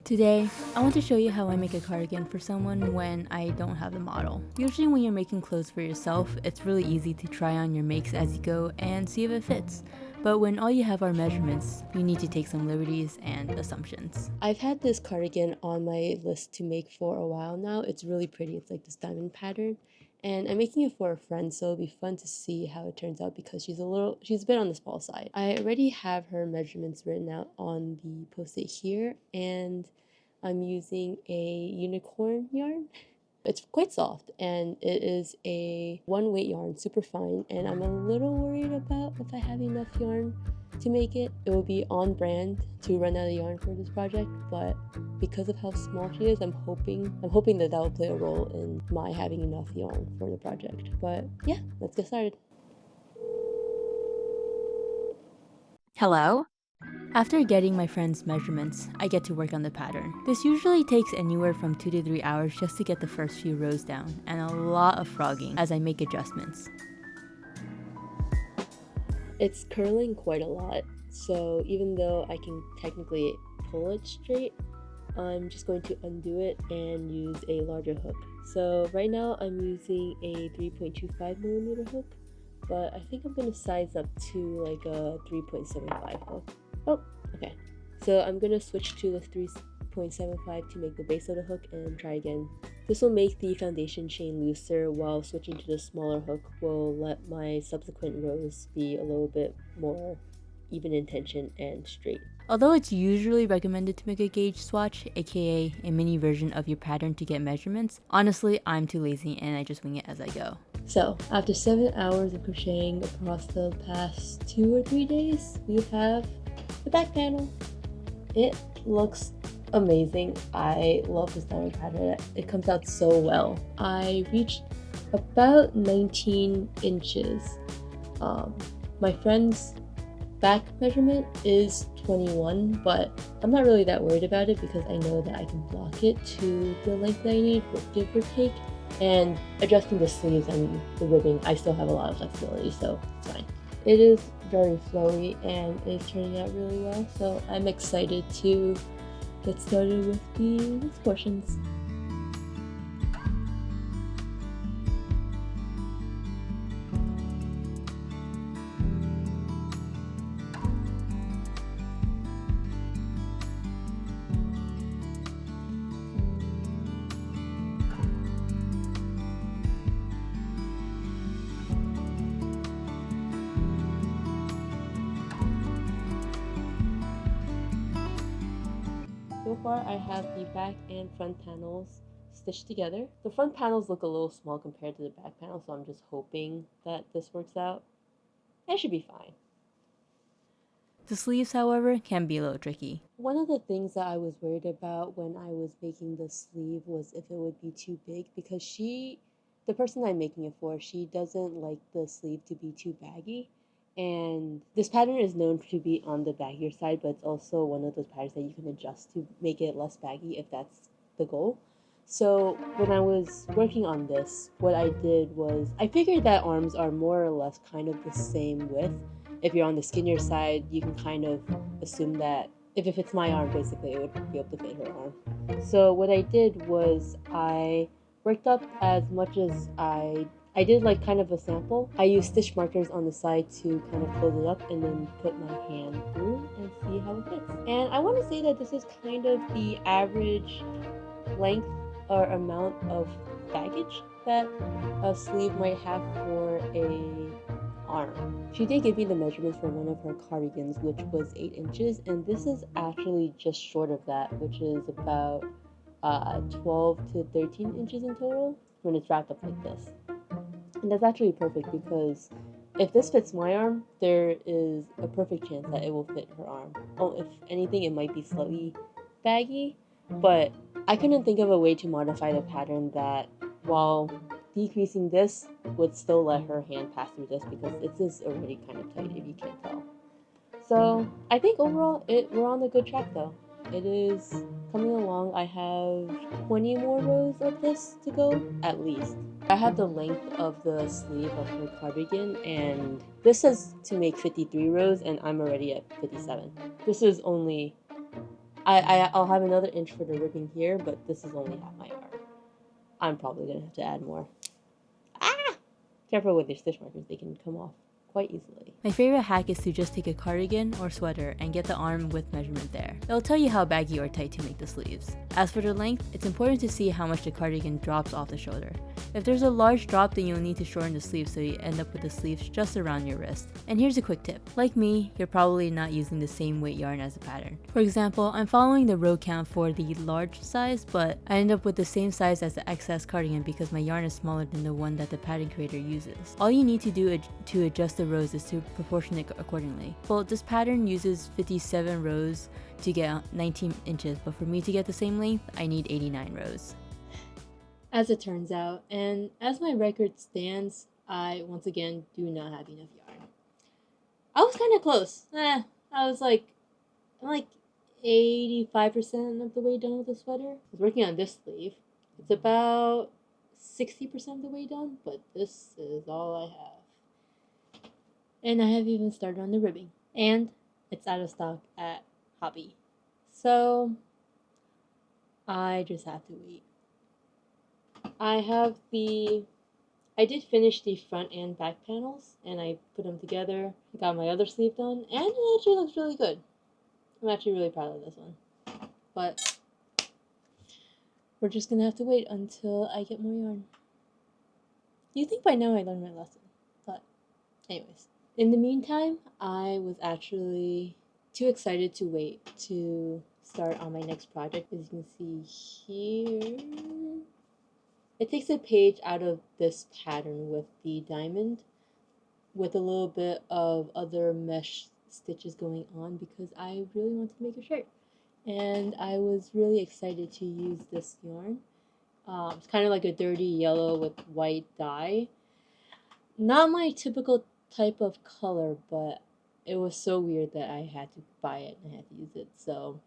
Today, I want to show you how I make a cardigan for someone when I don't have the model. Usually when you're making clothes for yourself, it's really easy to try on your makes as you go and see if it fits. But when all you have are measurements, you need to take some liberties and assumptions. I've had this cardigan on my list to make for a while now. It's really pretty. It's like this diamond pattern. And I'm making it for a friend, so it'll be fun to see how it turns out because she's a bit on the small side. I already have her measurements written out on the post-it here, and I'm using a unicorn yarn. It's quite soft and it is a one weight yarn, super fine, and I'm a little worried about if I have enough yarn to make it. It will be on brand to run out of yarn for this project, but because of how small she is, I'm hoping that will play a role in my having enough yarn for the project. But yeah, let's get started. Hello? After getting my friend's measurements, I get to work on the pattern. This usually takes anywhere from 2 to 3 hours just to get the first few rows down, and a lot of frogging as I make adjustments. It's curling quite a lot, so even though I can technically pull it straight, I'm just going to undo it and use a larger hook. So right now I'm using a 3.25mm hook, but I think I'm going to size up to like a 3.75 hook. Oh, okay. So I'm going to switch to the 3.75 to make the base of the hook and try again. This will make the foundation chain looser, while switching to the smaller hook will let my subsequent rows be a little bit more even in tension and straight. Although it's usually recommended to make a gauge swatch, aka a mini version of your pattern to get measurements, honestly I'm too lazy and I just wing it as I go. So after 7 hours of crocheting across the past 2 or 3 days, we have the back panel. It looks amazing. I love this diamond pattern. It comes out so well. I reached about 19 inches. My friend's back measurement is 21, but I'm not really that worried about it because I know that I can block it to the length that I need, give or take. And adjusting the sleeves and the ribbing, I still have a lot of flexibility, so it's fine. It is very flowy and it's turning out really well, so I'm excited to get started with the next portions. So far I have the back and front panels stitched together. The front panels look a little small compared to the back panel, so I'm just hoping that this works out. It should be fine. The sleeves, however, can be a little tricky. One of the things that I was worried about when I was making the sleeve was if it would be too big, because the person I'm making it for, she doesn't like the sleeve to be too baggy. And this pattern is known to be on the baggier side, but it's also one of those patterns that you can adjust to make it less baggy if that's the goal. So when I was working on this, what I did was I figured that arms are more or less kind of the same width. If you're on the skinnier side, you can kind of assume that if it fits my arm, basically it would be able to fit her arm. So what I did was I worked up as much as I did like kind of a sample. I used stitch markers on the side to kind of close it up and then put my hand through and see how it fits. And I want to say that this is kind of the average length or amount of baggage that a sleeve might have for a arm. She did give me the measurements for one of her cardigans, which was 8 inches, and this is actually just short of that, which is about 12 to 13 inches in total when it's wrapped up like this. And that's actually perfect because if this fits my arm, there is a perfect chance that it will fit her arm. Oh, if anything, it might be slightly baggy, but I couldn't think of a way to modify the pattern that, while decreasing this, would still let her hand pass through this, because it is already kind of tight if you can't tell. So I think overall we're on a good track though. It is coming along. I have 20 more rows of this to go at least. I have the length of the sleeve of her cardigan, and this says to make 53 rows and I'm already at 57. This is only I'll have another inch for the ribbing here, but this is only half my yarn. I'm probably gonna have to add more. Ah! Careful with your stitch markers, they can come off quite easily. My favorite hack is to just take a cardigan or sweater and get the arm width measurement there. It'll tell you how baggy or tight to make the sleeves. As for the length, it's important to see how much the cardigan drops off the shoulder. If there's a large drop, then you'll need to shorten the sleeves so you end up with the sleeves just around your wrist. And here's a quick tip. Like me, you're probably not using the same weight yarn as the pattern. For example, I'm following the row count for the large size, but I end up with the same size as the XS cardigan because my yarn is smaller than the one that the pattern creator uses. All you need to do to adjust the rows is to proportion it accordingly. Well, this pattern uses 57 rows to get 19 inches, but for me to get the same length, I need 89 rows. As it turns out, and as my record stands, I once again do not have enough yarn. I was kind of close. I was I'm like 85% of the way done with the sweater. I was working on this sleeve. It's about 60% of the way done, but this is all I have. And I have even started on the ribbing. And it's out of stock at Hobby. So I just have to wait. I did finish the front and back panels, and I put them together. I got my other sleeve done, and it actually looks really good. I'm actually really proud of this one. But we're just gonna have to wait until I get more yarn. You'd think by now I learned my lesson, but anyways. In the meantime, I was actually too excited to wait to start on my next project. As you can see here, it takes a page out of this pattern with the diamond with a little bit of other mesh stitches going on because I really wanted to make a shirt. And I was really excited to use this yarn. It's kind of like a dirty yellow with white dye. Not my typical type of color, but it was so weird that I had to buy it and I had to use it. So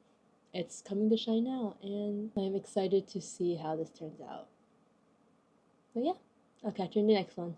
it's coming to shine now, and I'm excited to see how this turns out. But yeah, I'll catch you in the next one.